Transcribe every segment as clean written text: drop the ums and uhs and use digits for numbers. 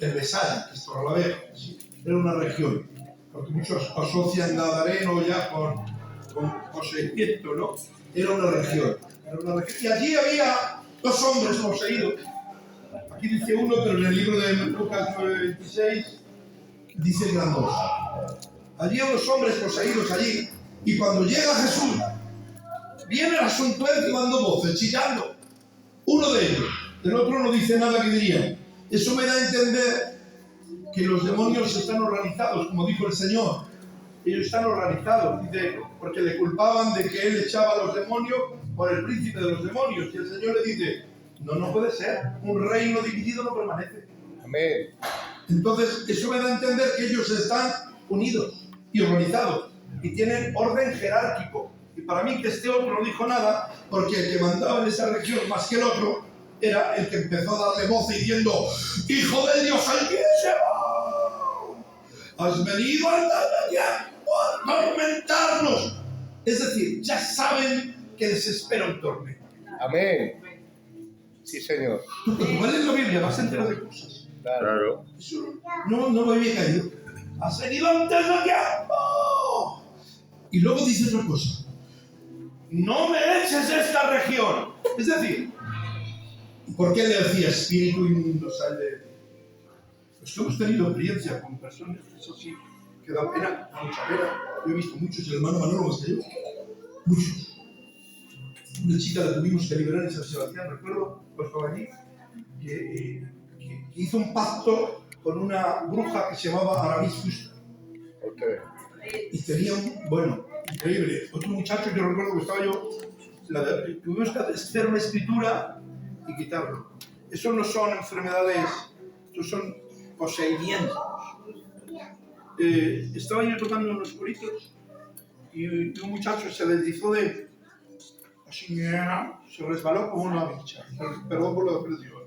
el Besaya, que es Torrelavega, ¿sí? Era una región, porque muchos asocian Gadareno ya con poseimiento, ¿no? Era una región. Y allí había 2 hombres poseídos. Aquí dice uno, pero en el libro de Lucas 9:26 dice gran 2. Allí hay 2 hombres poseídos allí, y cuando llega Jesús, viene el asunto dando voces, chillando. Uno de ellos, el otro no dice nada que diría. Eso me da a entender que los demonios están organizados, como dijo el Señor. Ellos están organizados, dice, porque le culpaban de que él echaba a los demonios por el príncipe de los demonios. Y el Señor le dice, no puede ser, un reino dividido no permanece. Amén. Entonces, eso me da a entender que ellos están unidos y organizados y tienen orden jerárquico. Y para mí que este otro no dijo nada, porque el que mandaba en esa región más que el otro era el que empezó a darle voz diciendo, Hijo de Dios, Altísimo, has venido a atormentarnos. Es decir, ya saben que les espera un tormento. Amén. Sí, Señor. Tú cuando lees la Biblia vas a enterar de cosas. Claro. Eso no me había caído. Has venido antes de tiempo. Y luego dice otra cosa. No me eches esta región. Es decir, ¿por qué le decía espíritu inmundo sal de ti? Pues que hemos tenido experiencia con personas, eso sí, que da pena, da mucha pena. Yo he visto muchos, el hermano Manolo más que yo. Muchos. Una chica la tuvimos que liberar en San Sebastián, recuerdo, pues estaba allí, que hizo un pacto con una bruja que se llamaba Aramis Fuster. Okay. Y tenía bueno, increíble. Otro muchacho, yo recuerdo que estaba yo, tuvimos que hacer una escritura y quitarlo. Eso no son enfermedades, eso son poseimientos. Estaba yo tocando unos coritos y un muchacho se deslizó de así, se resbaló como una bicha, perdón por la expresión,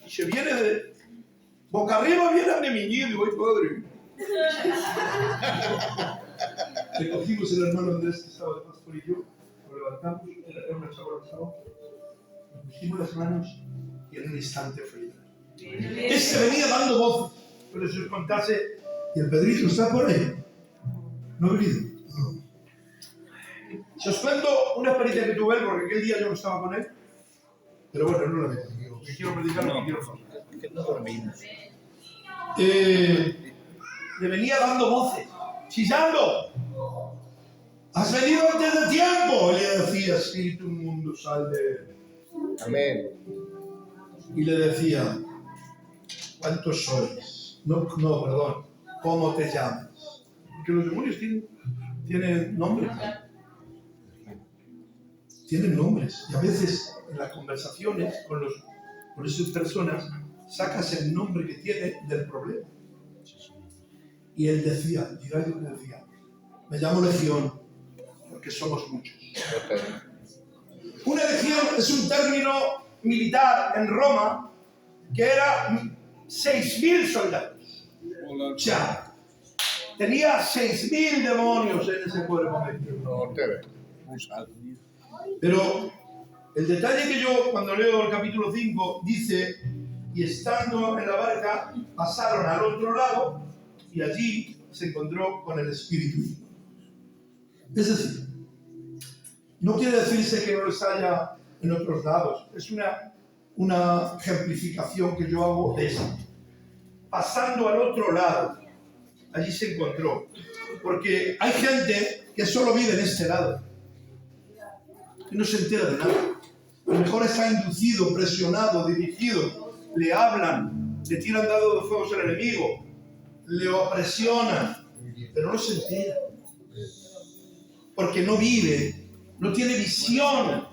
y se viene de boca arriba, viene a mi niño y digo, ¡ay padre! Le cogimos el hermano Andrés que estaba de pastor y yo, lo levantamos, era una chavala que estaba, le pusimos las manos y en un instante fue liberado. Este venía dando voces, pero si os contase, y el Pedrito está por ahí, no ha venido. No. Si os cuento una experiencia que tuve él, porque aquel día yo no estaba con él, pero bueno, no la meto, porque quiero predicar lo que quiero hacer. Que no dormimos. Le venía dando voces, chillando. Has venido antes de tiempo, le decía, espíritu inmundo, sal de él. Amén. Y le decía, ¿cuántos sois? No, perdón, ¿cómo te llamas? Porque los demonios tienen nombres. Tienen nombres. Y a veces en las conversaciones con esas personas sacas el nombre que tiene del problema. Y él decía, dirá yo que decía, me llamo Legión, porque somos muchos. Okay. Una legión es un término militar en Roma que era 6.000 soldados. O sea, tenía 6.000 demonios en ese cuerpo. No te ve. Pero el detalle que yo, cuando leo el capítulo 5, dice, y estando en la barca, pasaron al otro lado y allí se encontró con el Espíritu. Es decir, no quiere decirse que no los haya en otros lados. Es una ejemplificación que yo hago de eso. Pasando al otro lado, allí se encontró. Porque hay gente que solo vive en este lado. Que no se entera de nada. A lo mejor está inducido, presionado, dirigido. Le hablan, le tiran dados de fuego al enemigo, le opresionan, pero no se entera. Porque no vive, no tiene visión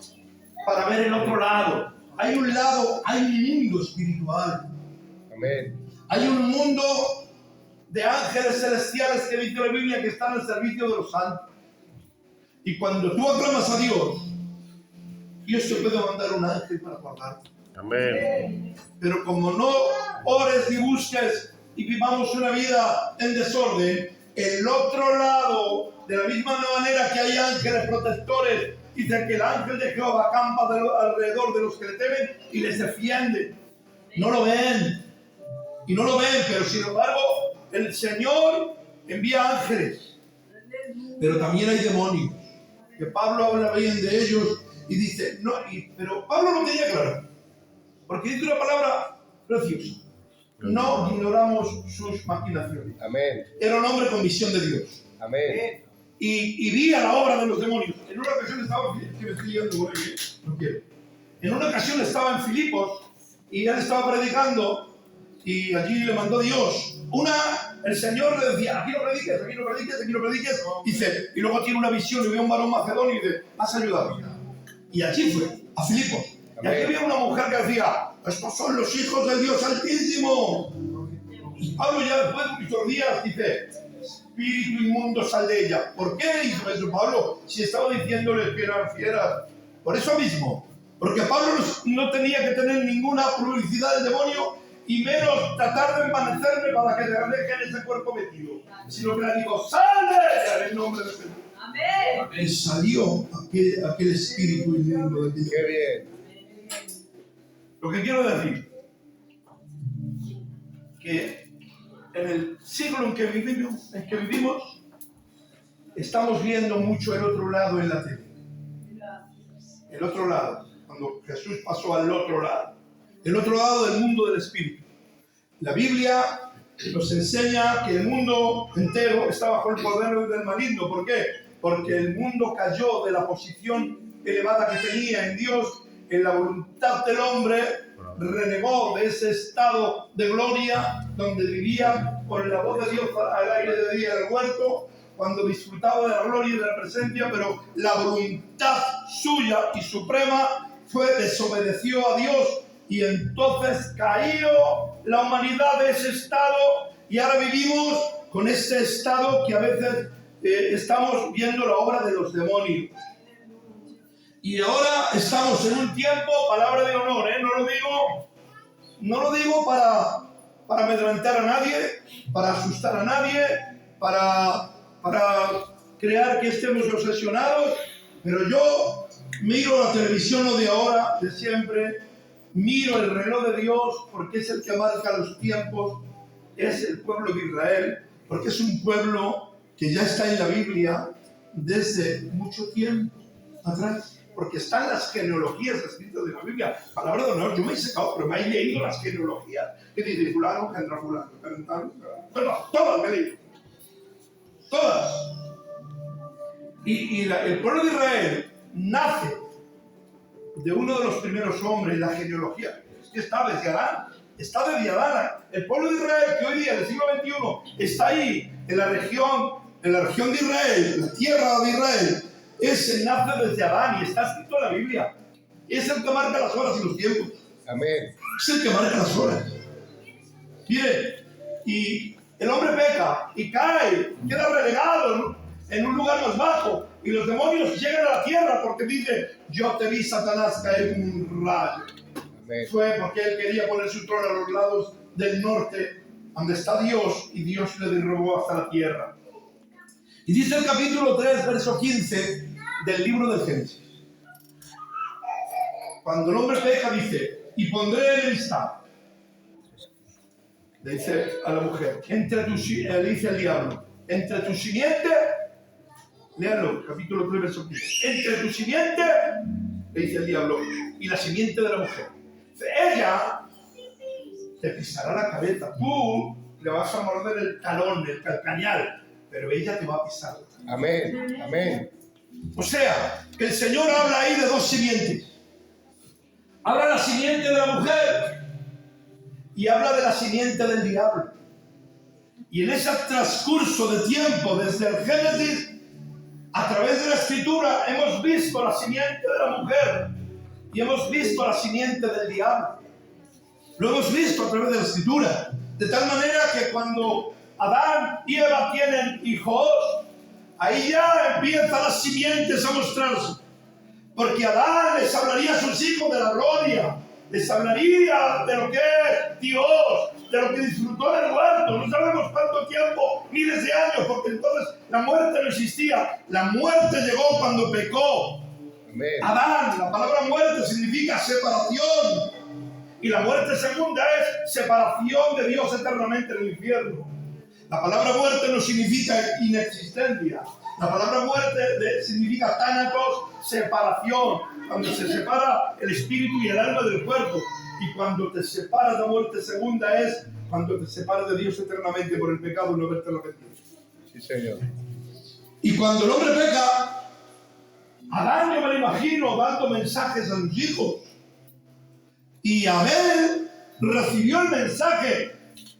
para ver el otro lado. Hay un mundo espiritual. Amén. Hay un mundo de ángeles celestiales que dice la Biblia que están al servicio de los santos. Y cuando tú aclamas a Dios te puede mandar un ángel para guardarte. Amén. Pero como no ores ni busques y vivamos una vida en desorden, el otro lado, de la misma manera que hay ángeles protectores, dice que el ángel de Jehová acampa alrededor de los que le temen y les defiende. No lo ven, y no lo ven, pero sin embargo el Señor envía ángeles. Pero también hay demonios, que Pablo habla bien de ellos y dice, no, pero Pablo no tenía claro, porque dice una palabra preciosa: no ignoramos sus maquinaciones. Amén. Era un hombre con visión de Dios. Amén. Y veía la obra de los demonios. En una ocasión estaba, que me estoy yendo por ahí, no quiero. En una ocasión estaba en Filipos y él estaba predicando y allí le mandó Dios. El Señor le decía, aquí no prediques, aquí no prediques, aquí no prediques. Dice, y luego tiene una visión y ve a un varón macedonio y dice, has ayudado. Y allí fue, a Filipos. Y aquí había una mujer que decía, estos son los hijos del Dios Altísimo. Y Pablo ya después de muchos días dice, espíritu inmundo, sal de ella. ¿Por qué hizo eso Pablo? Si estaba diciéndoles que eran fieras. Por eso mismo. Porque Pablo no tenía que tener ninguna publicidad del demonio y menos tratar de envanecerme para que te dejen ese cuerpo metido. Sino que le digo, sal de ella en el nombre de Jesús. Amén. Y salió aquel espíritu inmundo de ella. Qué bien. Lo que quiero decir, que en el siglo en que vivimos, estamos viendo mucho el otro lado en la tele. El otro lado, cuando Jesús pasó al otro lado. El otro lado del mundo del espíritu. La Biblia nos enseña que el mundo entero está bajo el poder del maligno. ¿Por qué? Porque el mundo cayó de la posición elevada que tenía en Dios, en la voluntad del hombre, renegó de ese estado de gloria donde vivía con la voz de Dios al aire de día del huerto, cuando disfrutaba de la gloria y de la presencia, pero la voluntad suya y suprema desobedeció a Dios y entonces cayó la humanidad de ese estado y ahora vivimos con ese estado que a veces estamos viendo la obra de los demonios. Y ahora estamos en un tiempo, palabra de honor, no lo digo para amedrentar a nadie, para asustar a nadie, para crear que estemos obsesionados, pero yo miro la televisión, no de ahora, de siempre, miro el reloj de Dios porque es el que marca los tiempos, es el pueblo de Israel, porque es un pueblo que ya está en la Biblia desde mucho tiempo atrás. Porque están las genealogías escritas de la Biblia. Palabra de honor, yo me he secado, pero me he leído las genealogías. Que dice fulano, entra fulano, bueno, todas me he leído. Todas. El pueblo de Israel nace de uno de los primeros hombres, la genealogía. Es que está desde Adán. Está desde Adán. El pueblo de Israel, que hoy día, en el siglo XXI, está ahí, en la región de Israel, la tierra de Israel. Ese nace desde Adán y está escrito en la Biblia. Es el que marca las horas y los tiempos. Amén. Es el que marca las horas. Mire, y el hombre peca y cae, queda relegado en un lugar más bajo. Y los demonios llegan a la tierra porque dice, yo te vi, Satanás, caer como un rayo. Amén. Fue porque él quería poner su trono a los lados del norte, donde está Dios, y Dios le derribó hasta la tierra. Y dice el capítulo 3, verso 15 del libro del Génesis. Cuando el hombre peca, dice, y pondré enemistad. Le dice a la mujer, le dice al diablo, entre tu simiente, léanlo, capítulo 3, verso 15. Entre tu simiente, le dice el diablo, y la simiente de la mujer. Dice, ella te pisará la cabeza, tú le vas a morder el talón, el calcañal, pero ella te va a pisar. Amén. Amén. O sea, que el Señor habla ahí de dos simientes. Habla de la simiente de la mujer y habla de la simiente del diablo. Y en ese transcurso de tiempo, desde el Génesis, a través de la Escritura, hemos visto la simiente de la mujer y hemos visto la simiente del diablo. Lo hemos visto a través de la Escritura. De tal manera que cuando Adán y Eva tienen hijos, ahí ya empiezan las simientes a mostrarse. Porque Adán les hablaría a sus hijos de la gloria, les hablaría de lo que es Dios, de lo que disfrutó en el huerto. No sabemos cuánto tiempo, miles de años, porque entonces la muerte no existía. La muerte llegó cuando pecó. Amén. Adán, la palabra muerte significa separación. Y la muerte segunda es separación de Dios eternamente en el infierno. La palabra muerte no significa inexistencia. La palabra muerte significa tánatos, separación. Cuando se separa el espíritu y el alma del cuerpo. Y cuando te separas, la muerte segunda es cuando te separas de Dios eternamente por el pecado y no verte arrepentido. Sí, Señor. Y cuando el hombre peca, Adán, yo me lo imagino dando mensajes a sus hijos. Y Abel recibió el mensaje.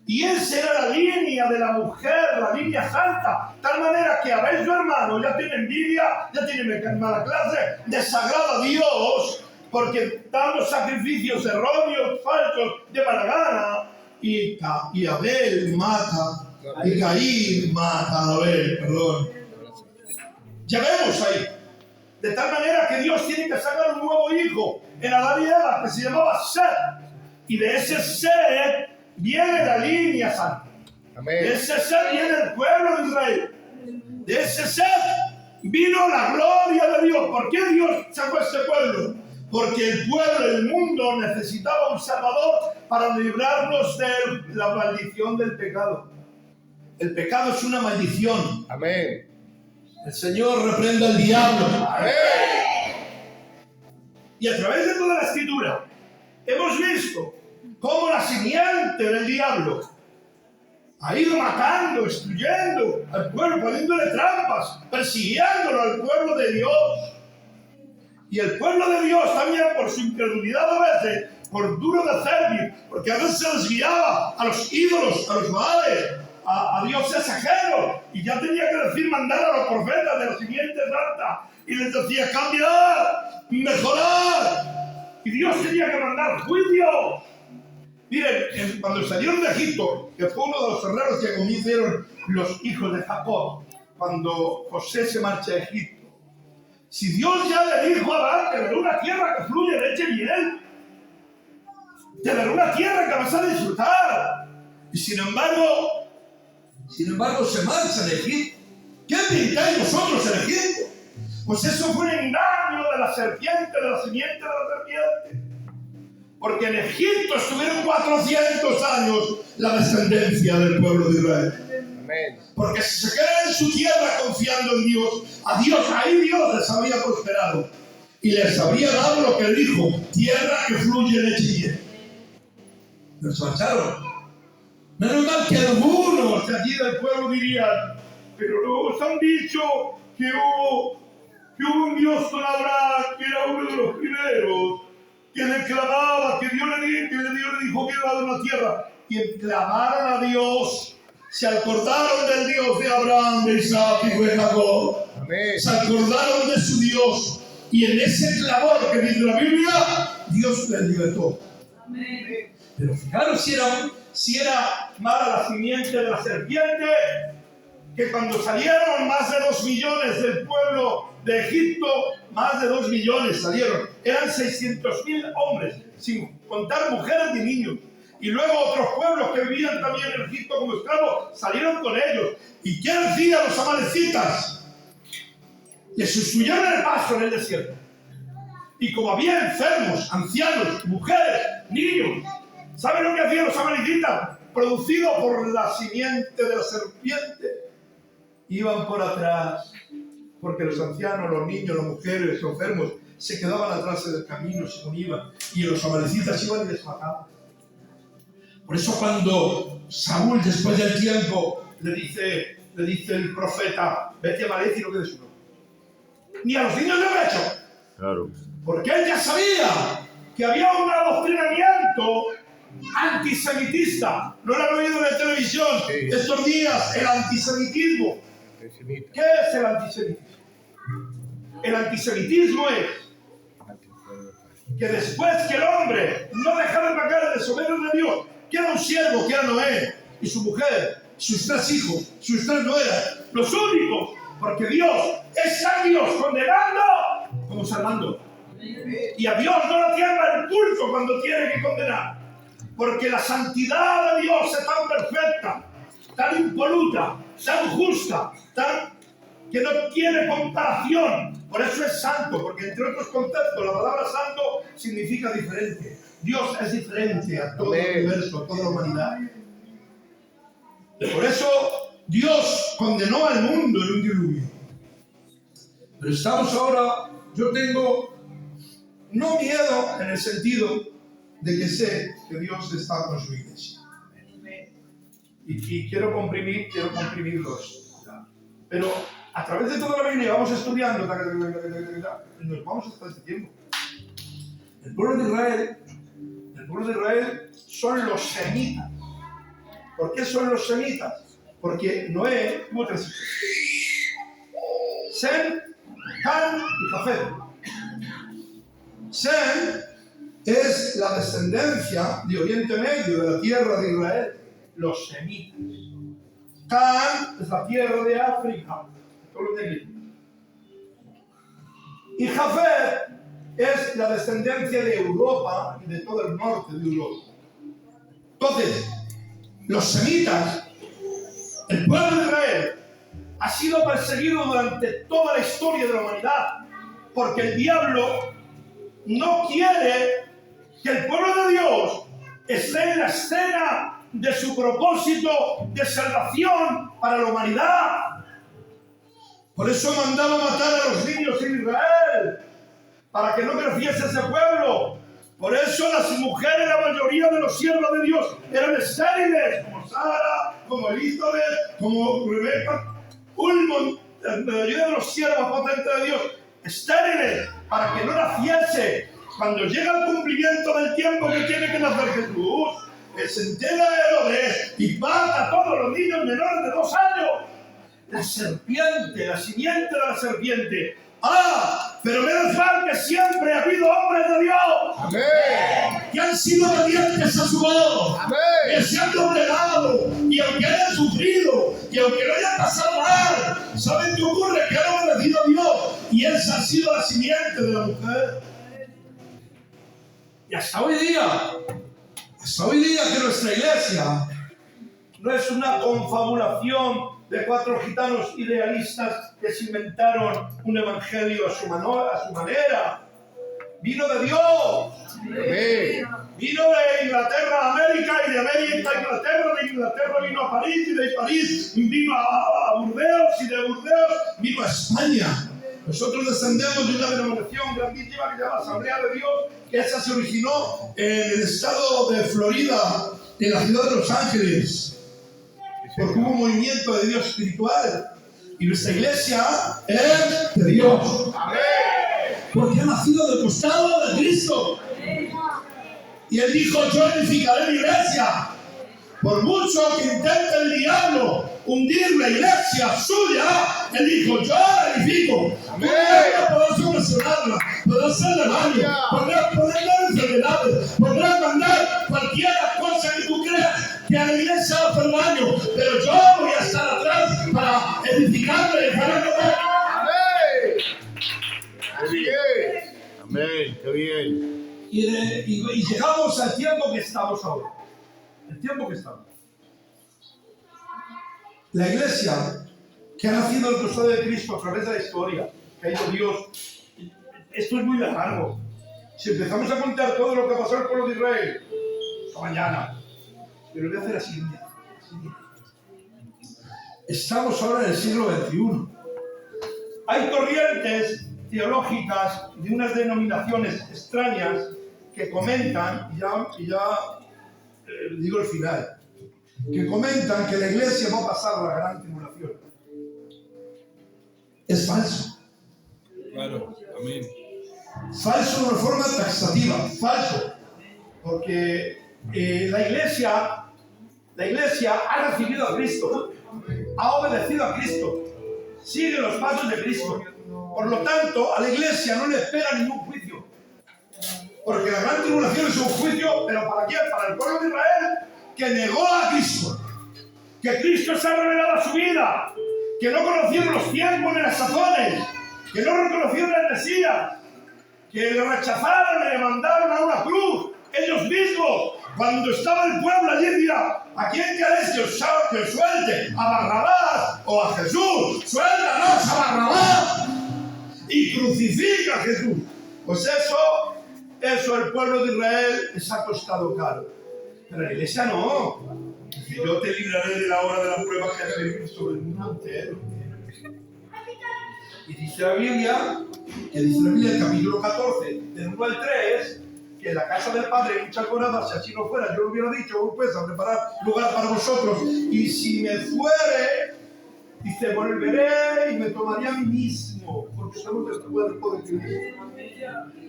Y esa era la línea de la mujer, la línea santa. Tal manera que Abel, su hermano, ya tiene envidia, ya tiene mala clase, desagrada a Dios, porque dando sacrificios erróneos, falsos, de mala gana. Y Abel mata, y Caín mata a Abel, perdón. Ya vemos ahí. De tal manera que Dios tiene que sacar un nuevo hijo en Adán y Eva, que se llamaba Set. Y de ese Set viene la línea santa. Amén. De ese Set viene el pueblo de Israel. De ese Set vino la gloria de Dios. ¿Por qué Dios sacó a este pueblo? Porque el pueblo, el mundo, necesitaba un Salvador para librarnos de la maldición del pecado. El pecado es una maldición. Amén. El Señor reprenda al diablo. Amén. Y a través de toda la Escritura hemos visto cómo la simiente del diablo ha ido matando, destruyendo al pueblo, poniéndole trampas, persiguiéndolo al pueblo de Dios. Y el pueblo de Dios también, por su incredulidad a veces, por duro de servir, porque a veces se desviaba a los ídolos, a los baales, a dioses ajenos, y ya tenía que decir, mandar a los profetas de la simiente santa, y les decía, cambiar, mejorar, y Dios tenía que mandar juicio. Miren, cuando salieron de Egipto, que fue uno de los errores que cometieron los hijos de Jacob, cuando José se marcha a Egipto, si Dios ya le dijo a Abraham que le dará una tierra que fluye leche y miel, te dará una tierra que vas a disfrutar, y sin embargo se marcha de Egipto. ¿Qué pintáis vosotros en Egipto? Pues eso fue un engaño de la serpiente, de la simiente de la serpiente. Porque en Egipto estuvieron 400 años la descendencia del pueblo de Israel. Amén. Porque si se quedan en su tierra confiando en Dios, ahí Dios les habría prosperado. Y les habría dado lo que dijo, tierra que fluye leche y miel. Los marcharon. Menos mal que algunos de allí del pueblo dirían, pero nos han dicho que hubo un Dios con Abraham, que era uno de los primeros, que le clamaba, que Dios le dijo que iba a dar una tierra. Y clamaron a Dios, se acordaron del Dios de Abraham, de Isaac y de Jacob. Amén. Se acordaron de su Dios. Y en ese clamor que dice la Biblia, Dios les libertó. Amén. Pero fijaros si era mala la simiente de la serpiente, que cuando salieron más de 2 millones del pueblo de Egipto, más de 2 millones salieron. Eran 600.000 hombres, sin contar mujeres ni niños. Y luego otros pueblos que vivían también en Egipto como esclavos, salieron con ellos. ¿Y qué hacían los amalecitas? Les sustituyeron el paso en el desierto. Y como había enfermos, ancianos, mujeres, niños, ¿saben lo que hacían los amalecitas? Producido por la simiente de la serpiente. Iban por atrás, porque los ancianos, los niños, las mujeres, los enfermos, se quedaban atrás del camino, se iban, y los amalecitas iban y les mataban. Por eso cuando Saúl, después del tiempo, le dice el profeta, vete a Amalec y no quedes uno. Ni a los niños le han hecho. Claro. Porque él ya sabía que había un adoctrinamiento antisemitista. ¿No lo han oído en la televisión Sí. estos días? El antisemitismo. Antisemita. ¿Qué es el antisemitismo? El antisemitismo es que después que el hombre no dejara de pagar de soberano de Dios, que era un siervo, que era Noé, y su mujer, sus 3 hijos, sus 3 nueras, los únicos, porque Dios es San Dios condenando como salvando. Y a Dios no le tiembla el pulso cuando tiene que condenar, porque la santidad de Dios es tan perfecta, tan impoluta, tan justa, que no tiene comparación. Por eso es santo, porque entre otros conceptos la palabra santo significa diferente. Dios es diferente a todo Amén. el universo, a toda la humanidad. Por eso Dios condenó al mundo en un diluvio. Pero estamos ahora, yo tengo no miedo en el sentido de que sé que Dios está con su iglesia. Y quiero comprimirlos. Pero a través de toda la Biblia vamos estudiando, y nos vamos hasta este tiempo. El pueblo de Israel son los semitas. ¿Por qué son los semitas? Porque Noé tuvo 3 hijos: Sem, Cam y Jafet. Sem es la descendencia de Oriente Medio, de la tierra de Israel, los semitas. Cam es la tierra de África, todo lo de aquí. Y Jafet es la descendencia de Europa y de todo el norte de Europa. Entonces, los semitas, el pueblo de Israel, ha sido perseguido durante toda la historia de la humanidad, porque el diablo no quiere que el pueblo de Dios esté en la escena de su propósito de salvación para la humanidad. Por eso mandaba matar a los niños en Israel, para que no creciese ese pueblo. Por eso las mujeres, la mayoría de los siervos de Dios, eran estériles, como Sara, como Elizabeth, como Rebeca. La mayoría de los siervos potentes de Dios, estériles, para que no naciese. Cuando llega el cumplimiento del tiempo que tiene que nacer Jesús, se entera Herodes y mata a todos los niños menores de 2 años. La serpiente, la simiente de la serpiente. Pero menos mal que siempre ha habido hombres de Dios. Amén. Que han sido obedientes a su voz. Amén. Que se han doblegado. Y aunque hayan sufrido, y aunque no hayan pasado mal, ¿saben qué ocurre? Que han obedecido a Dios. Y esa ha sido la simiente de la mujer. Y hasta hoy día que nuestra iglesia no es una confabulación de 4 gitanos idealistas que se inventaron un evangelio a su manera. Vino de Dios. Amén. Vino de Inglaterra a América, y de América a Inglaterra, de Inglaterra vino a París, y de París vino a Burdeos, y de Burdeos vino a España. Nosotros descendemos de una denominación grandísima que se llama Asamblea de Dios, que esa se originó en el estado de Florida, en la ciudad de Los Ángeles. Porque hubo un movimiento de Dios espiritual. Y nuestra iglesia es de Dios. Amén. Porque ha nacido del costado de Cristo. Y Él dijo: yo edificaré mi iglesia. Por mucho que intente el diablo hundir la iglesia suya, Él dijo: yo la edifico. Amén. Podrás solucionarla, podrás hacerle daño, podrás dar enfermedades, podrás mandar cualquier cosa que tú creas que a la iglesia va a hacer daño, pero yo voy a estar atrás para edificarla y dejarla caer. Amén. Qué bien. Amén. Qué bien. Y llegamos al tiempo que estamos ahora. El tiempo que estamos. La iglesia que ha nacido al costado de Cristo a través de la historia, que ha ido Dios, esto es muy largo. Si empezamos a contar todo lo que pasó al pueblo de Israel, esta mañana, pero voy a hacer así. Estamos ahora en el siglo XXI. Hay corrientes teológicas de unas denominaciones extrañas que comentan, y ya digo el final, que comentan que la iglesia va a pasar la gran tribulación. Es falso. Claro, amén. Falso de una forma taxativa, falso. Porque la iglesia ha recibido a Cristo, ha obedecido a Cristo, sigue los pasos de Cristo. Por lo tanto, a la iglesia no le espera ningún juicio. Porque la gran tribulación es un juicio, pero ¿para quién? Para el pueblo de Israel, que negó a Cristo. Que Cristo se ha revelado a su vida. Que no conocieron los tiempos ni las sazones. Que no reconocieron al Mesías. Que le rechazaron y le mandaron a una cruz. Ellos mismos, cuando estaba el pueblo allí, decían: ¿a quién queréis que os suelte? ¿A Barrabás o a Jesús? Suéltanos a Barrabás y crucifica a Jesús. Pues eso eso el pueblo de Israel les ha costado caro. Pero la iglesia no. Dice, yo te libraré de la hora de la prueba que ha de venir sobre el mundo entero. Y dice la Biblia, el capítulo 14, del 1 al 3, que en la casa del Padre hay muchas moradas, si así no fuera, yo lo hubiera dicho, pues a preparar lugar para vosotros. Y si me fuere, dice, volveré y me tomaré a mí mismo, porque somos del cuerpo de Cristo.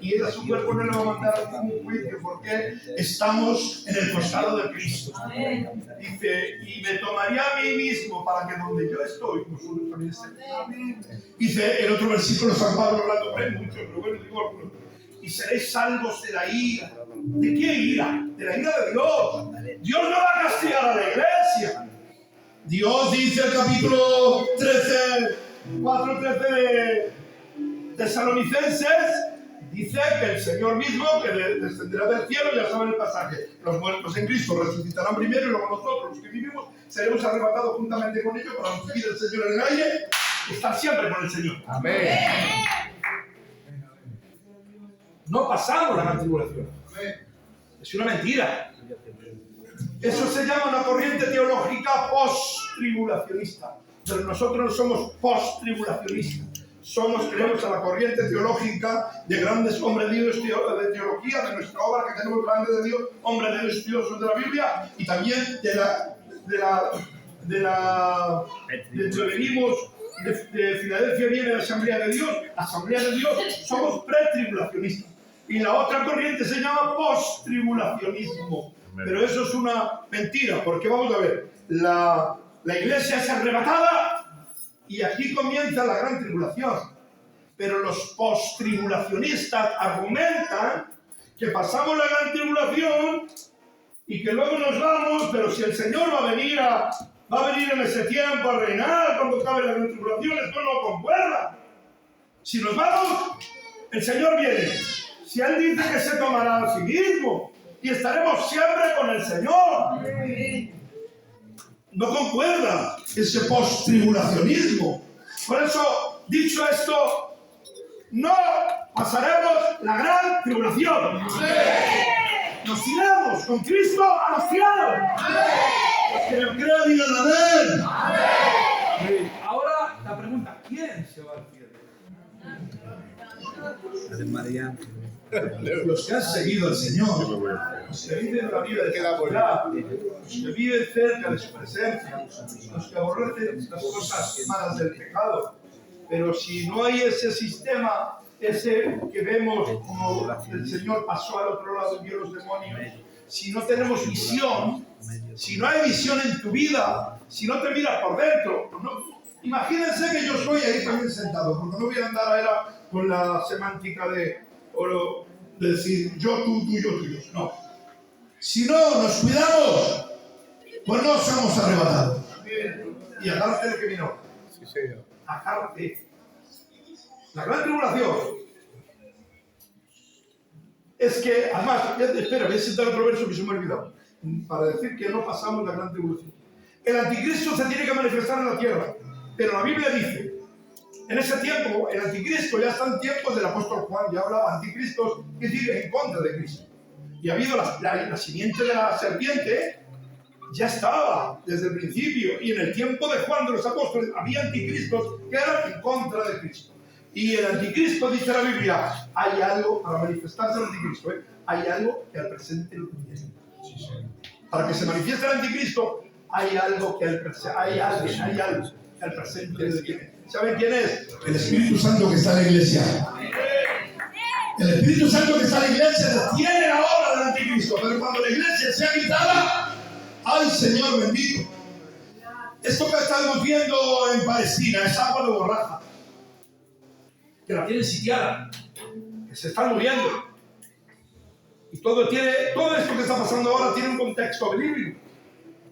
Y él a su cuerpo no le va a mandar a ningún juicio, porque estamos en el costado de Cristo. Dice, y me tomaré a mí mismo para que donde yo estoy, vosotros también estéis. Dice el otro versículo, San Pablo hablando por él mucho, pero bueno, digo algunos. Y seréis salvos de la ira. ¿De qué ira? De la ira de Dios. Dios no va a castigar a la iglesia. Dios dice el capítulo 13, 4:13 de Tesalonicenses, dice que el Señor mismo, que descenderá del cielo, ya saben el pasaje, los muertos en Cristo resucitarán primero y luego nosotros, los que vivimos, seremos arrebatados juntamente con ellos para recibir al Señor en el aire y estar siempre con el Señor. Amén. No pasamos la gran tribulación. Es una mentira. Eso se llama una corriente teológica post-tribulacionista. Pero nosotros no somos post-tribulacionistas. Creemos en la corriente teológica de grandes hombres de Dios de teología, de nuestra obra que tenemos grandes de Dios, hombres de Dios estudiosos de la Biblia, y también de venimos de Filadelfia viene la Asamblea de Dios. La Asamblea de Dios somos pre-tribulacionistas. Y la otra corriente se llama post-tribulacionismo. Pero eso es una mentira, porque vamos a ver, la iglesia es arrebatada y aquí comienza la gran tribulación. Pero los post-tribulacionistas argumentan que pasamos la gran tribulación y que luego nos vamos, pero si el Señor va a venir en ese tiempo a reinar cuando acabe la gran tribulación, esto no concuerda. Si nos vamos, el Señor viene. Si Él dice que se tomará a sí mismo y estaremos siempre con el Señor. No concuerda ese post-tribulacionismo. Por eso, dicho esto, no pasaremos la gran tribulación. Nos iremos con Cristo a los cielos. Los que lo crean digan amén. Ahora la pregunta, ¿quién se va al cielo? Los que han seguido al Señor, los que viven la vida de santidad, los que viven cerca de su presencia, los que aborrecen las cosas malas del pecado. Pero si no hay ese sistema, ese que vemos como el Señor pasó al otro lado y vio los demonios, si no tenemos visión, si no hay visión en tu vida, si no te miras por dentro, no. Imagínense que yo estoy ahí también sentado, porque no voy a andar ahora con la semántica de decir yo, tú, yo, tú, yo. No. Si no nos cuidamos, pues no somos arrebatados. Y agárrate el que vino. Sí, señor. Agárrate. La gran tribulación es que, además, espera, voy a citar otro verso que se me ha olvidado, para decir que no pasamos la gran tribulación. El anticristo se tiene que manifestar en la tierra, pero la Biblia dice, en ese tiempo, el anticristo ya está en tiempos del apóstol Juan, ya hablaba anticristo, es decir, en contra de Cristo. Y ha habido la simiente de la serpiente, ya estaba desde el principio, y en el tiempo de Juan de los apóstoles había anticristos que eran en contra de Cristo. Y el anticristo, dice la Biblia, hay algo, para manifestarse el anticristo, hay algo que al presente lo tiene. Para que se manifieste el anticristo, hay algo que al presente, hay algo que al presente lo tiene. ¿Saben quién es? El Espíritu Santo que está en la iglesia. El Espíritu Santo que está en la iglesia detiene la obra del anticristo, pero cuando la iglesia sea quitada, ¡ay, Señor bendito! Esto que estamos viendo en Palestina es agua de borraja, que la tienen sitiada, que se están muriendo. Y todo esto que está pasando ahora tiene un contexto bíblico.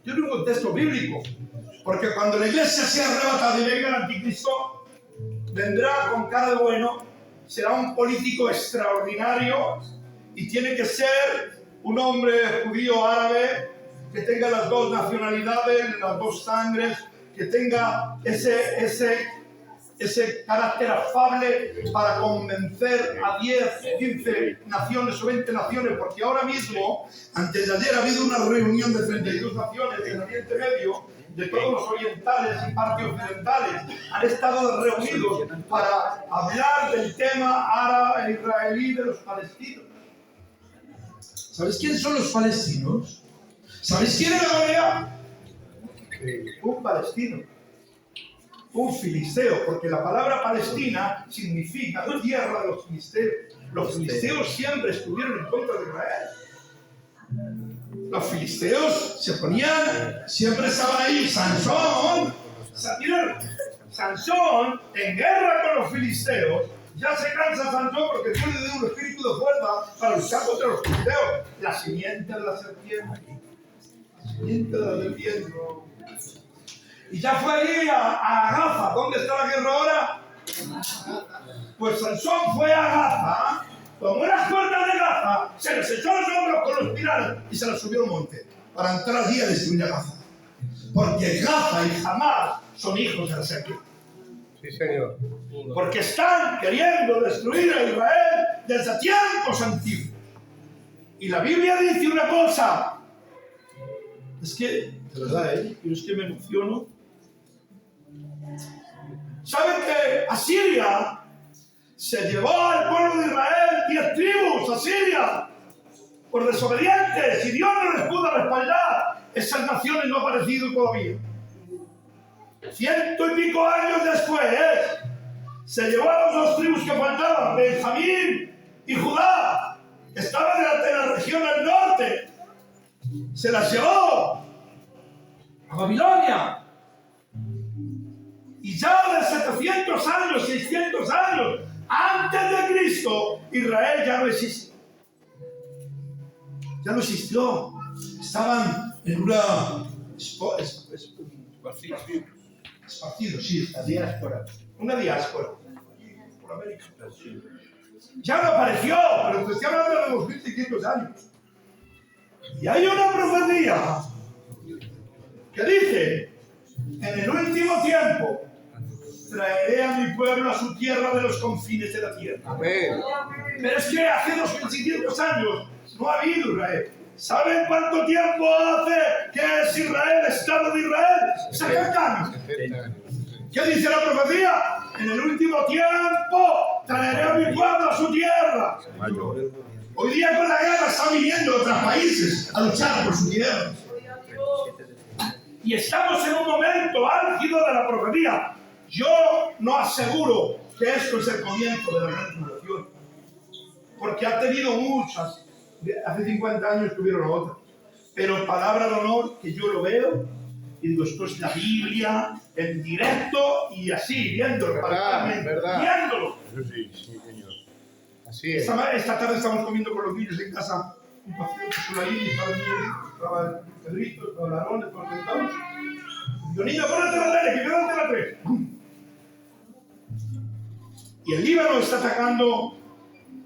Tiene un contexto bíblico. Porque cuando la iglesia sea arrebatada y venga el anticristo, vendrá con cara de bueno, será un político extraordinario y tiene que ser un hombre judío árabe que tenga las dos nacionalidades, las dos sangres, que tenga ese ese carácter afable para convencer a 10, 15 naciones o 20 naciones, porque ahora mismo, antes de ayer, ha habido una reunión de 32 naciones del Oriente Medio, de todos los orientales y parte occidentales, han estado reunidos para hablar del tema árabe, israelí, de los palestinos. ¿Sabéis quiénes son los palestinos? ¿Sabéis quién era Goliat? Un palestino, un filisteo, porque la palabra Palestina significa tierra de los filisteos. Los filisteos siempre estuvieron en contra de Israel. Los filisteos se ponían, siempre estaban ahí. Sansón, Sansón en guerra con los filisteos. Ya se cansa Sansón porque Dios le dio un espíritu de fuerza para luchar contra los filisteos. La simiente de la serpiente. La simiente de la serpiente. Y ya fue ahí a Gaza. ¿Dónde está la guerra ahora? Pues Sansón fue a Gaza, tomó las puertas de Gaza, se les echó los hombros con los pilares y se las subió al monte para entrar allí a destruir a Gaza. Porque Gaza y Hamás son hijos de la serpiente. Sí, señor. Porque están queriendo destruir a Israel desde tiempos antiguos. Y la Biblia dice una cosa. Es que, de verdad, pero es que me emociono. ¿Saben que Asiria se llevó al pueblo de Israel 10 tribus a Siria por desobedientes y Dios no les pudo respaldar? Esas naciones no han aparecido todavía. 100 y pico años después, se llevó a las 2 tribus que faltaban, Benjamín y Judá. Estaban en la región del norte. Se las llevó a Babilonia. Y ya de 700 años, 600 años antes de Cristo, Israel ya no existe. Ya no existió. Estaban en una esparcidos, sí, la diáspora. Una diáspora. Por América. Ya no apareció, pero te estoy hablando de los 1500 años. Y hay una profecía que dice: en el último tiempo traeré a mi pueblo a su tierra de los confines de la tierra. Amén. Pero es que hace 2500 años no ha habido Israel. ¿Saben cuánto tiempo hace que es Israel, Estado de Israel? 70 años. ¿Qué dice la profecía? En el último tiempo traeré a mi pueblo a su tierra. Hoy día con la guerra están viniendo otros países a luchar por su tierra. Y estamos en un momento álgido de la profecía. Yo no aseguro que esto es el comienzo de la gran tribulación, porque ha tenido muchas. Hace 50 años tuvieron otras. Pero palabra de honor que yo lo veo y digo, esto es la Biblia en directo y así, viéndolo, viéndolo. Sí, señor. Así es. Esta tarde estamos comiendo con los niños en casa un paseo por ahí, estaba el Pedrito, estaba el Aarón, estaba sentados. Digo, niño, ponete la tele, que yo no te la tres. Y el Líbano está atacando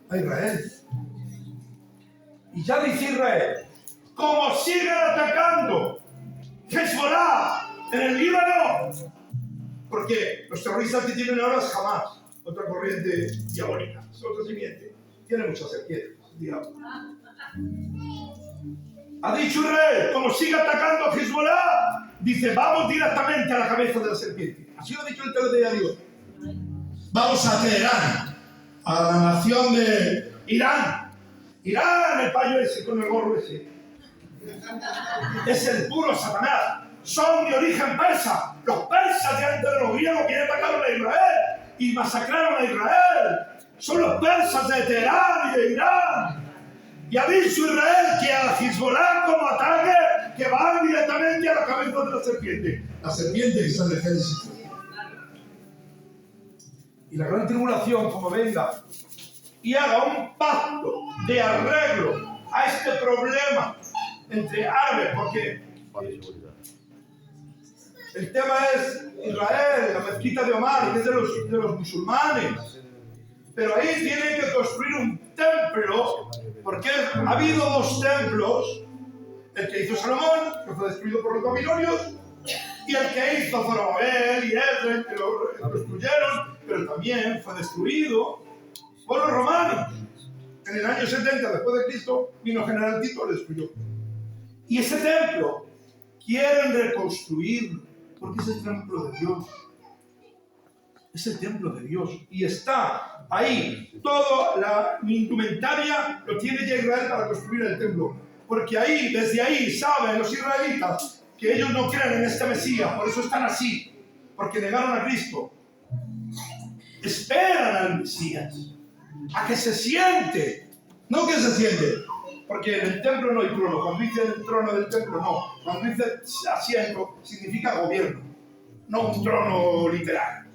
a Israel. Y ya dice Israel, como siguen atacando Hezbollah en el Líbano, porque los terroristas que tienen ahora es Hamás, otra corriente diabólica, es otra simiente, tiene muchas serpientes, digamos. Ha dicho Israel, como sigue atacando a Hezbollah, dice, vamos directamente a la cabeza de la serpiente. Así lo ha dicho el telediario. Vamos a Teherán, a la nación de Irán. Irán, el payo ese con el gorro ese. Es el puro Satanás. Son de origen persa. Los persas de antes de los griegos que atacaron a Israel y masacraron a Israel. Son los persas de Teherán y de Irán. Y ha dicho Israel que a Hezbollah como ataque que van directamente a la cabeza de la serpiente. La serpiente que está en el Génesis. Y la gran tribulación, como venga y haga un pacto de arreglo a este problema entre árabes, porque el tema es Israel, la mezquita de Omar, que es de los musulmanes, pero ahí tienen que construir un templo, porque ha habido 2 templos, el que hizo Salomón, que fue destruido por los babilonios, Y el que hizo Zorobabel y Esdras, que lo destruyeron, pero también fue destruido por los romanos. En el año 70 después de Cristo vino General Tito y lo destruyó. Y ese templo quieren reconstruirlo, porque es el templo de Dios. Es el templo de Dios. Y está ahí. Toda la indumentaria lo tiene ya Israel para construir el templo. Porque ahí, desde ahí, saben los israelitas que ellos no creen en este Mesías. Por eso están así. Porque negaron a Cristo. Esperan al Mesías. A que se siente. No que se siente. Porque en el templo no hay trono. Cuando dice el trono del templo, no. Cuando dice asiento, significa gobierno. No un trono literal.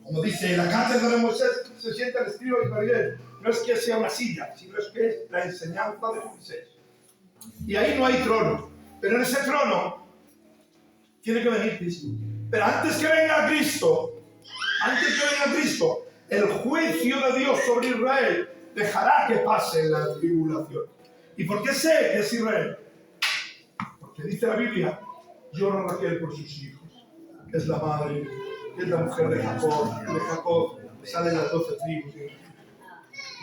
Como dice, la cátedra de Moisés se sienta el escriba y fariseo. No es que sea una silla, sino es que es la enseñanza de Moisés. Y ahí no hay trono. Pero en ese trono tiene que venir Cristo. Pero antes que venga Cristo, el juicio de Dios sobre Israel dejará que pase la tribulación. ¿Y por qué sé que es Israel? Porque dice la Biblia, llora Raquel por sus hijos, que es la madre, que es la mujer de Jacob. De Jacob salen las 12 tribus.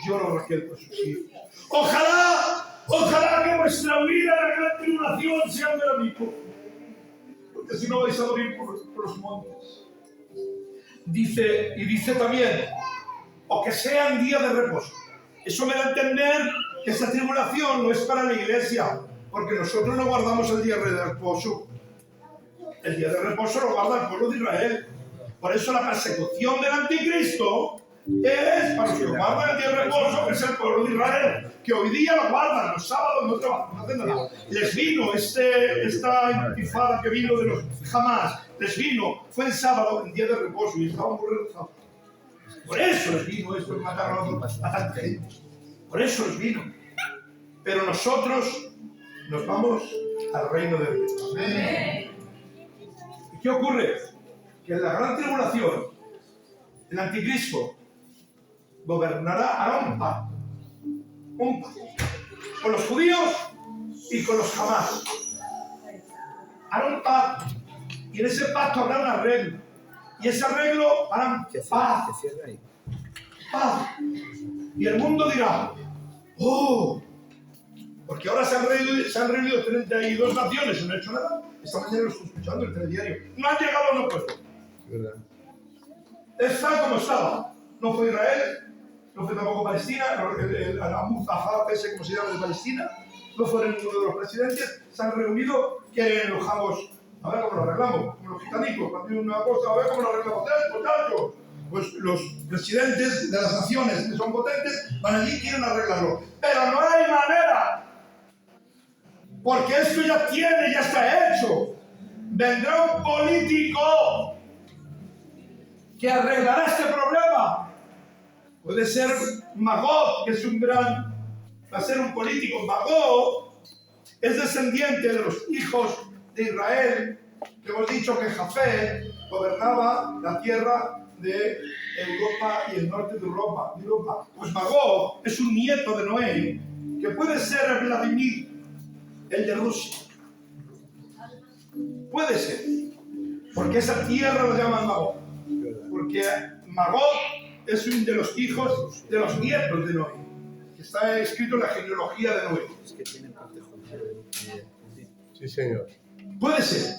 Llora Raquel por sus hijos. Ojalá que vuestra vida en la gran tribulación sea un veranico, porque si no vais a morir por los montes. Dice también, o que sean días de reposo. Eso me da a entender que esa tribulación no es para la iglesia, porque nosotros no guardamos el día de reposo. El día de reposo lo guarda el pueblo de Israel. Por eso la persecución del anticristo es para los que guardan el día de reposo, que es el pueblo de Israel, que hoy día lo guardan, los sábados no trabajan, no hacen nada. Les vino esta intifada que vino de los Hamas, fue el sábado, en día de reposo, y estaban muy relajados. Por eso les vino esto, que mataron a tanta gente. Por eso les vino. Pero nosotros nos vamos al reino de Dios. Amén. ¿Y qué ocurre? Que en la gran tribulación, el anticristo gobernará a un pacto con los judíos y con los Hamas. Hará un pacto, y en ese pacto habrá un arreglo, y ese arreglo hará paz. Y el mundo dirá, porque ahora se han reunido 32 naciones y no han hecho nada. Esta mañana lo estoy escuchando en el telediario. No han llegado a un acuerdo. Está como estaba. No fue Israel, no fue tampoco Palestina, el Ahab, ese como se llama de Palestina, no fueron ninguno de los presidentes. Se han reunido, quieren enojamos, a ver cómo lo arreglamos, como los gitanicos, cuando hay una cosa, a ver cómo lo arreglamos. Muchachos, pues los presidentes de las naciones que son potentes van allí y quieren arreglarlo. Pero no hay manera, porque esto ya está hecho. Vendrá un político que arreglará este problema. Puede ser Magog, que es va a ser un político. Magog es descendiente de los hijos de Israel, que hemos dicho que Jafet gobernaba la tierra de Europa y el norte de Europa. Pues Magog es un nieto de Noé, que puede ser Vladimir, el de Rusia. Puede ser, porque esa tierra lo llaman Magog, porque Magog es uno de los hijos de los nietos de Noé, que está escrito en la genealogía de Noé. Sí, señor. Puede ser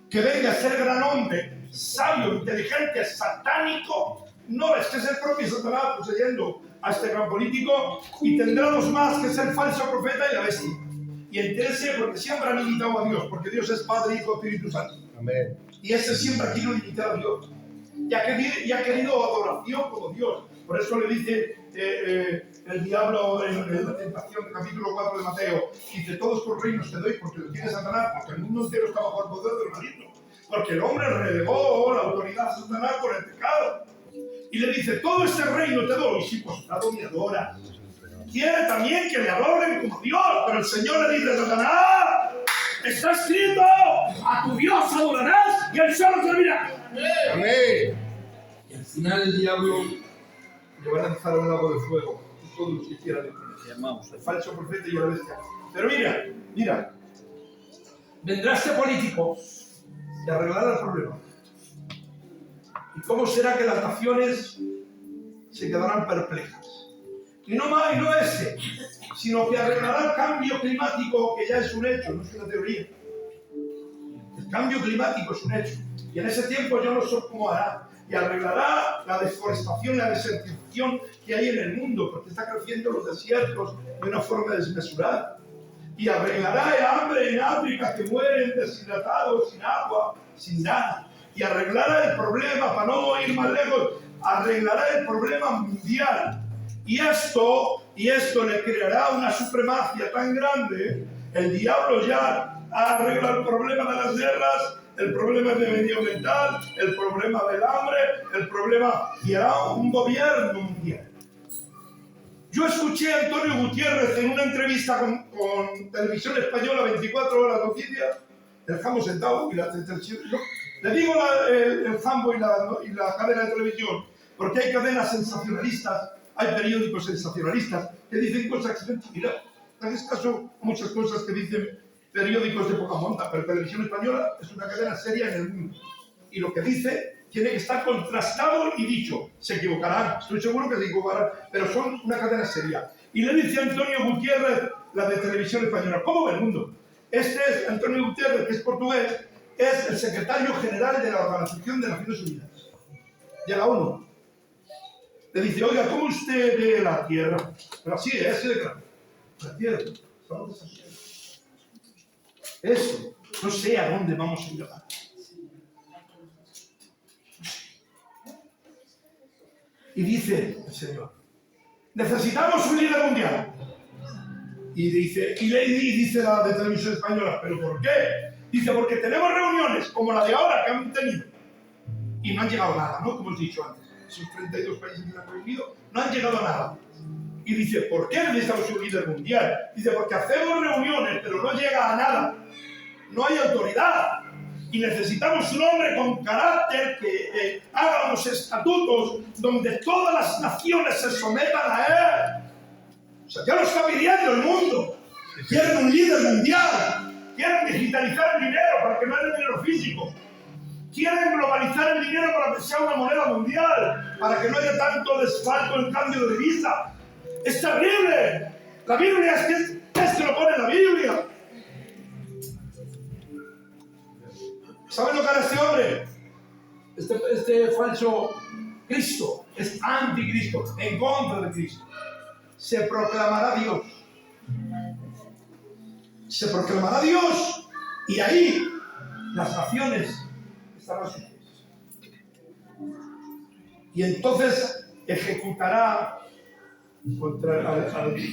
que venga a ser gran hombre, sabio, inteligente, satánico. No, es que es el propio Satanás poseyendo a este gran político, y tendrá dos más, que es el falso profeta y la bestia. Y entérese, porque siempre han imitado a Dios, porque Dios es Padre, Hijo, Espíritu Santo. Amén. Y ese siempre ha querido imitar a Dios. Y ha querido adoración como Dios. Por eso le dice el diablo en la tentación, capítulo 4 de Mateo, dice: todos tus reinos te doy porque lo tiene Satanás, porque el mundo entero está bajo el poder del maligno. Porque el hombre relegó la autoridad a Satanás por el pecado. Y le dice: todo este reino te doy si postrado me adoras. Quiere también que le adoren como Dios, pero el Señor le dice a Satanás: está escrito, a tu Dios adorarás y él solo servirá. Amén. Y al final el diablo le va a lanzar a un lago de fuego, y todos los que quieran le ponen. El falso profeta y la bestia. Pero mira, vendrá este político y arreglará el problema. ¿Y cómo será que las naciones se quedarán perplejas? Y no ese, sino que arreglará el cambio climático, que ya es un hecho, no es una teoría. El cambio climático es un hecho. Y en ese tiempo yo no sé cómo hará. Y arreglará la deforestación y la desertificación que hay en el mundo, porque está creciendo los desiertos de una forma desmesurada. Y arreglará el hambre en África, que mueren deshidratados, sin agua, sin nada. Y arreglará el problema, para no ir más lejos, arreglará el problema mundial. Y esto le creará una supremacia tan grande. El diablo ya arregla el problema de las guerras, el problema de medioambiental, el problema del hambre, el problema, y hará un gobierno mundial. Yo escuché a Antonio Gutiérrez en una entrevista con Televisión Española, 24 horas noticias, el jambo sentado y la televisión. Le digo el jambo y la cadena de televisión, porque hay cadenas sensacionalistas, hay periódicos sensacionalistas que dicen cosas que son mentiras. En este caso, muchas cosas que dicen periódicos de poca monta, pero Televisión Española es una cadena seria en el mundo. Y lo que dice tiene que estar contrastado y dicho. Se equivocarán, estoy seguro que se equivocarán, pero son una cadena seria. Y le dice Antonio Gutiérrez, la de Televisión Española, ¿cómo va el mundo? Este es Antonio Gutiérrez, que es portugués, es el secretario general de la Organización de Naciones Unidas, de la ONU. Le dice, oiga, ¿cómo usted ve la Tierra? Pero así es, así de claro. La Tierra, eso, no sé a dónde vamos a llegar. Y dice el Señor, necesitamos un líder mundial. Y dice la de Televisión Española, ¿pero por qué? Dice, porque tenemos reuniones como la de ahora que han tenido. Y no han llegado a nada, ¿no? Como os he dicho antes. Esos 32 países que han prohibido no han llegado a nada. Y dice, ¿por qué necesitamos un líder mundial? Dice, porque hacemos reuniones, pero no llega a nada. No hay autoridad. Y necesitamos un hombre con carácter que haga los estatutos donde todas las naciones se sometan a él. O sea, ya lo está pidiendo el mundo. Quieren un líder mundial. Quieren digitalizar el dinero para que no haya dinero físico. Quieren globalizar el dinero para que sea una moneda mundial, para que no haya tanto desfalco en cambio de divisa. ¡Es terrible! La Biblia esto lo pone en la Biblia. ¿Saben lo que hará este hombre? Este falso Cristo es anticristo, en contra de Cristo. Se proclamará Dios. Se proclamará Dios y ahí las naciones estarán sujetas. Y entonces ejecutará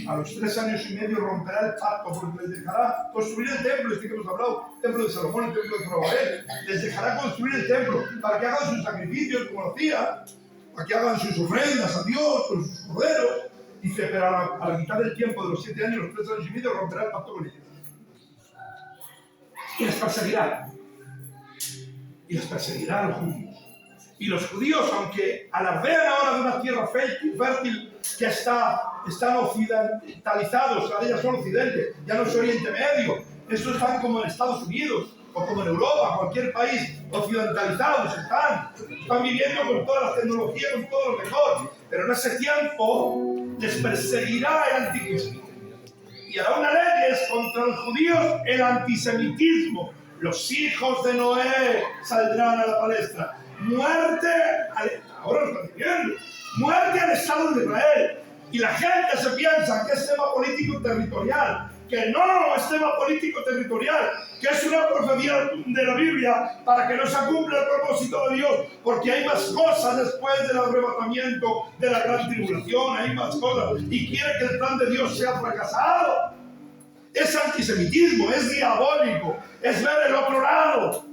a los 3 años y medio, romperá el pacto, porque les dejará construir el templo, que hemos hablado, el templo de Salomón, el templo de Zorobabel. Les dejará construir el templo para que hagan sus sacrificios como lo hacía, para que hagan sus ofrendas a Dios con sus corderos. Dice, pero a la mitad del tiempo de los 7 años, los 3 años y medio, romperá el pacto con ellos. Y les perseguirá. Y les perseguirá a los judíos. Y los judíos, aunque alardean ahora de una tierra fértil que están occidentalizados, ahora ya son occidente, ya no es Oriente Medio, eso están como en Estados Unidos, o como en Europa, cualquier país occidentalizados están viviendo con todas las tecnologías, con todo lo mejor, pero en ese tiempo les perseguirá el anticristo. Y hará unas leyes contra los judíos, el antisemitismo. Los hijos de Noé saldrán a la palestra. Muerte muerte al Estado de Israel. Y la gente se piensa que es tema político territorial, que no es tema político territorial, que es una profecía de la Biblia para que no se cumpla el propósito de Dios, porque hay más cosas después del arrebatamiento de la gran tribulación, hay más cosas, y quiere que el plan de Dios sea fracasado. Es antisemitismo, es diabólico, es ver el otro lado.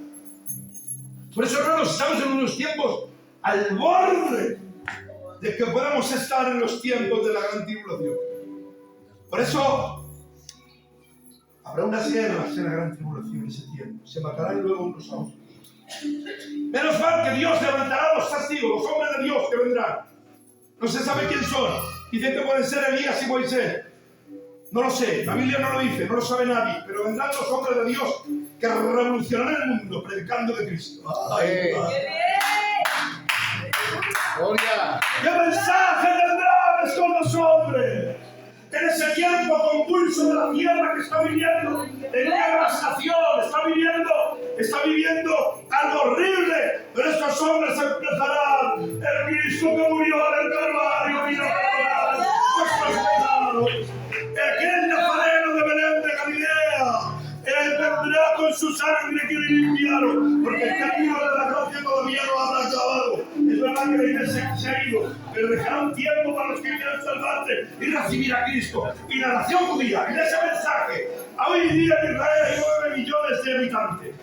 Por eso, hermanos, estamos en unos tiempos al borde de que podamos estar en los tiempos de la gran tribulación. Por eso, habrá unas guerras en la gran tribulación en ese tiempo. Se matarán luego unos a otros. Menos mal que Dios levantará los testigos, los hombres de Dios que vendrán. No se sabe quién son. Dicen que pueden ser Elías y Moisés. No lo sé, la Biblia no lo dice, no lo sabe nadie. Pero vendrán los hombres de Dios que revolucionará el mundo predicando de Cristo. ¡Ay, Amén. Gloria. ¿Qué mensaje tendrán estos dos hombres? En ese tiempo convulso de la tierra que está viviendo, en una devastación, está viviendo algo horrible, pero estos hombres empezarán. El Cristo que murió en el Calvario vino a perdonar nuestros pecados. Aquel Nazareno de Belén de Galilea, Él vendrá con su sangre que le limpiaron, porque el camino de la gracia todavía no habrá acabado. Es verdad que la iglesia se ha ido, pero dejará un tiempo para los que quieran salvarse y recibir a Cristo. Y la nación judía, en ese mensaje, hoy en día en Israel hay 9 millones de habitantes.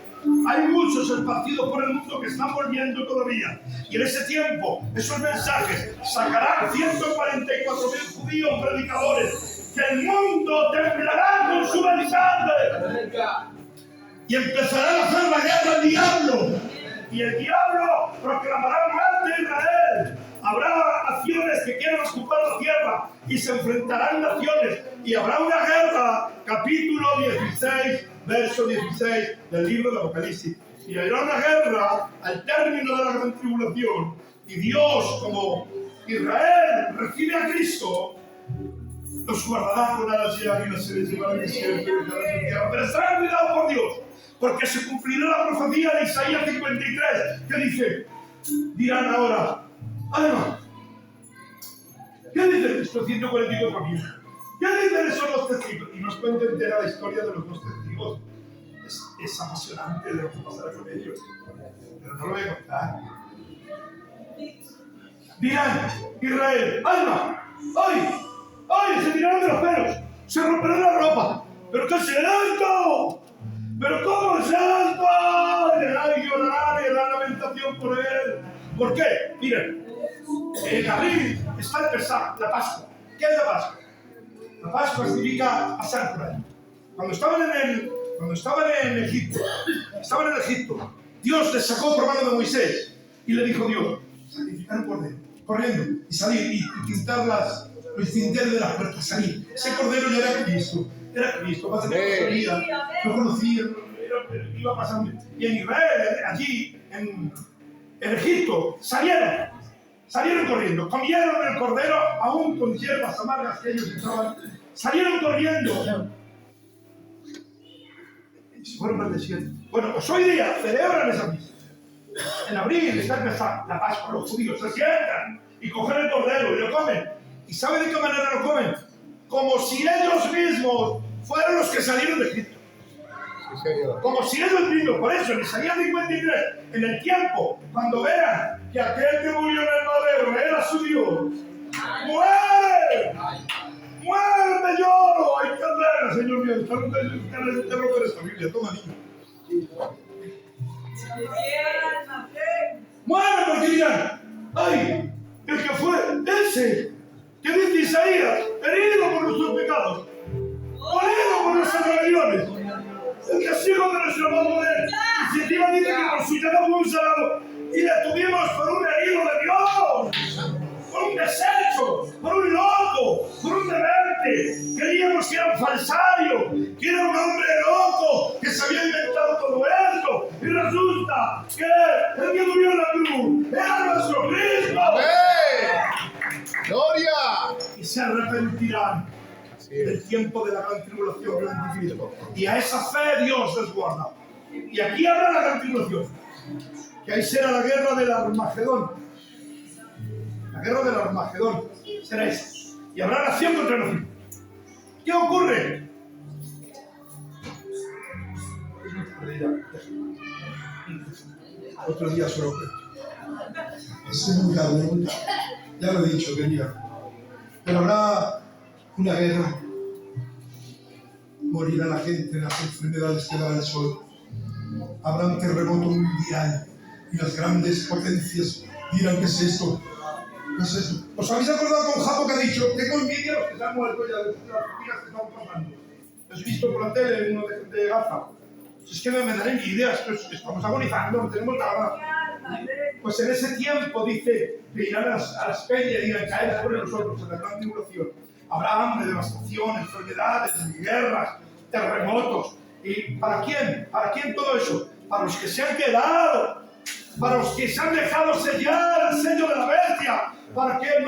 Hay muchos esparcidos por el mundo que están volviendo todavía. Y en ese tiempo, esos mensajes sacarán 144.000 judíos predicadores. Que el mundo temblará con su mensaje. Y empezarán a hacer la guerra al diablo. Y el diablo proclamará muerte a Israel. Habrá naciones que quieran ocupar la tierra y se enfrentarán naciones. Y habrá una guerra, capítulo 16, verso 16 del libro de Apocalipsis. Y habrá una guerra al término de la gran tribulación. Y Dios, como Israel recibe a Cristo, los guardará con alas de águila, se les llevará al desierto y dejará su tierra. Pero estarán cuidados por Dios, porque se cumplirá la profecía de Isaías 53, que dice, dirán ahora, además, ¿qué dicen estos 144.000? ¿Qué dicen esos dos testigos? Y nos cuenta entera la historia de los dos testigos. Es apasionante de lo que pasará con ellos, pero no lo voy a contar. Dirán, Israel, alma, ¡ay! Se tirarán de los pelos, se romperán la ropa. ¡Pero qué es esto! ¡Pero cómo es esto! Y llorarán y harán lamentación por él. ¿Por qué? Miren, en abril está el Pesaj, la Pascua. ¿Qué es la Pascua? La Pascua significa pasar por ahí. Cuando estaban en Egipto, Dios les sacó por mano de Moisés y le dijo Dios, sacrificar un cordero, corriendo y salir y quitar los dinteles de las puertas, salir. Ese cordero ya era Cristo, pasa que no sabía, no conocía, iba pasando. Y en Israel, allí, en Egipto, salieron corriendo, comieron el cordero aún con hierbas amargas que ellos estaban, salieron corriendo y se fueron al desierto. Bueno, pues hoy día celebran esa misa. En abril está empezando la Pascua, los judíos se sientan y cogen el cordero y lo comen. ¿Y sabe de qué manera lo comen? Como si ellos mismos fueran los que salieron de Egipto. Sí, Señor. Como si ellos mismos, por eso en Isaías 53, en el tiempo, cuando vean que aquel que murió en el madero era su Dios, ¡muere! ¡Muere, me lloro! ¡Ay, qué pena, Señor mío! Te romper esta Biblia, toma, niño. ¡Muere! Porque dirán, ¡ay! El que fue ese, que dice Isaías, herido por nuestros pecados, molido por nuestras rebeliones, el castigo de nuestro amor de él. Y si encima dice que por su llaga fuimos sanados y le tuvimos por un herido de Dios, por un desecho, por un loco, por un demente. Creíamos que era un falsario, que era un hombre loco, que se había inventado todo esto. Y resulta que el que murió en la cruz era nuestro Cristo. ¡Amén! ¡Gloria! Y se arrepentirán del tiempo de la gran tribulación del anticristo. Y a esa fe Dios les guarda. Y aquí habla la gran tribulación, que ahí será la guerra del Armagedón. La guerra del Armagedón será esa. Y habrá nación contra nación. ¿Qué ocurre? Otro día solo es muy tarde. Ya lo he dicho, quería. Pero habrá una guerra. Morirá la gente en las enfermedades que da el sol. Habrá un terremoto mundial y las grandes potencias dirán: ¿qué es esto? ¿Qué es eso? ¿Os habéis acordado con Jaco que ha dicho: tengo envidia a los que se han muerto ya de las fatigas que estamos pasando? Lo he visto por la tele, uno de Gaza. Es que me daré ni idea, estamos agonizando, no tenemos nada. Pues en ese tiempo dice que irán a las peñas y irán a caer sobre nosotros en la gran tribulación. Habrá hambre, devastación, enfermedades, guerras, terremotos. ¿Y para quién? ¿Para quién todo eso? Para los que se han quedado, para los que se han dejado sellar el sello de la bestia, para que han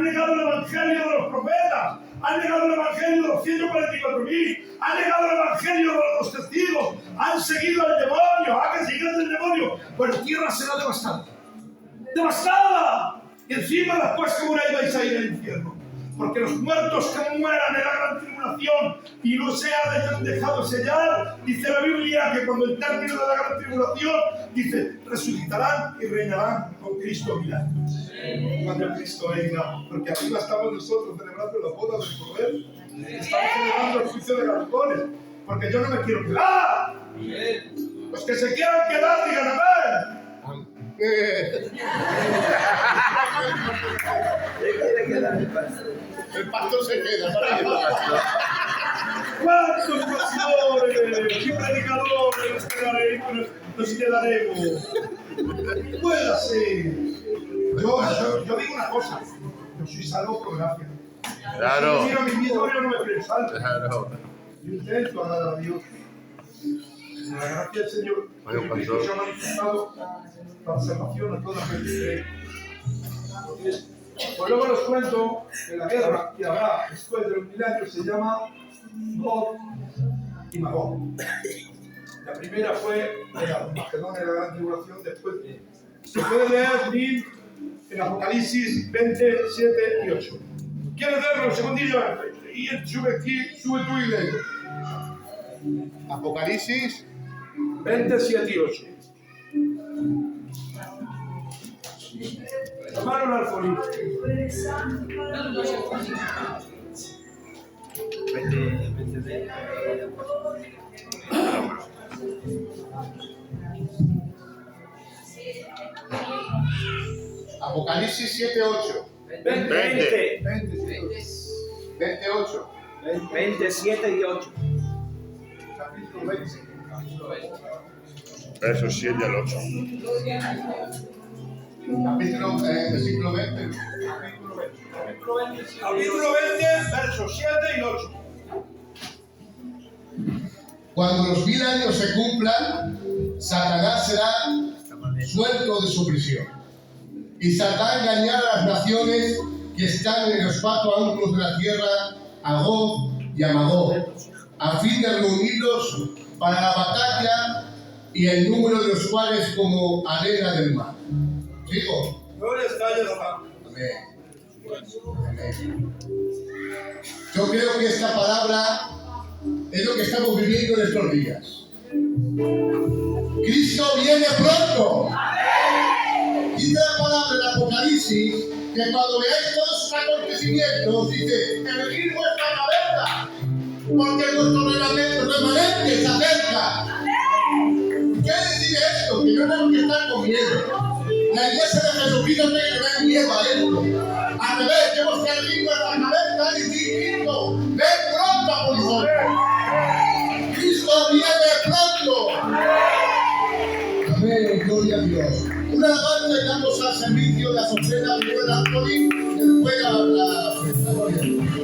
negado el evangelio de los profetas, han negado el evangelio de los 144.000, han negado el evangelio de los testigos, han seguido al demonio, hagan seguir al demonio, pues la tierra será devastada. ¡Devastada! Y encima después que muráis vais a ir al infierno. Porque los muertos que mueran en la gran tribulación y no se hayan dejado sellar, dice la Biblia que cuando el término de la gran tribulación, dice, resucitarán y reinarán con Cristo mirando. Cuando Cristo venga, porque arriba estamos nosotros celebrando la boda del Cordero, estamos celebrando el juicio de dragones, porque yo no me quiero quedar. Los que se quieran quedar, digan amén. El pastor se queda para ir. ¿Cuántos pastores y predicadores nos quedaremos? Puede ser. Yo digo una cosa, yo soy salvo por gracia. Claro. Si miro a mí mismo, yo no me creo salvo. Claro. Yo intento agradar a Dios. La gracia del Señor, Jesucristo se ha manifestado la salvación a toda gente que cree. Pues luego les cuento que la guerra que habrá después de los 1000 años se llama Gog y Magog. La primera fue en la Macedonia de la Gran Tribulación, después se puede leer en Apocalipsis 20, 7 y 8. ¿Quieres leerlo? Segundillo, y sube tú y léelo. Apocalipsis 20, 7 y 8. Hermano Narfolí. Apocalipsis 7, 8. 28. 27 y 8. Capítulo 20. Versos 7 al 8. Capítulo, versículo 20. Capítulo 20, versos 7 y 8. Cuando los 1000 años se cumplan, Satanás será suelto de su prisión y saldrá a engañar a las naciones que están en los 4 ángulos de la tierra, a Gog y a Magog, a fin de reunirlos para la batalla y el número de los cuales como arena del mar. ¿Sigo? Gloria está, ya está. Amén. Amén. Yo creo que esta palabra es lo que estamos viviendo en estos días. Cristo viene pronto. Dice la palabra del Apocalipsis que cuando veáis todos estos acontecimientos, dice, elegid vuestra cabeza, porque nuestro remanente se acerca. ¿Qué quiere decir esto? Que no tenemos que estar con miedo. La iglesia de Jesucristo tiene que tener miedo a esto. Al revés, tenemos que elegir nuestra cabeza y decir, Cristo, ven pronto por nosotros. Cristo viene pronto. Amén, gloria a Dios. Una alabanza y damos al servicio de la ofrendas de Anthony, después la gloria a Dios.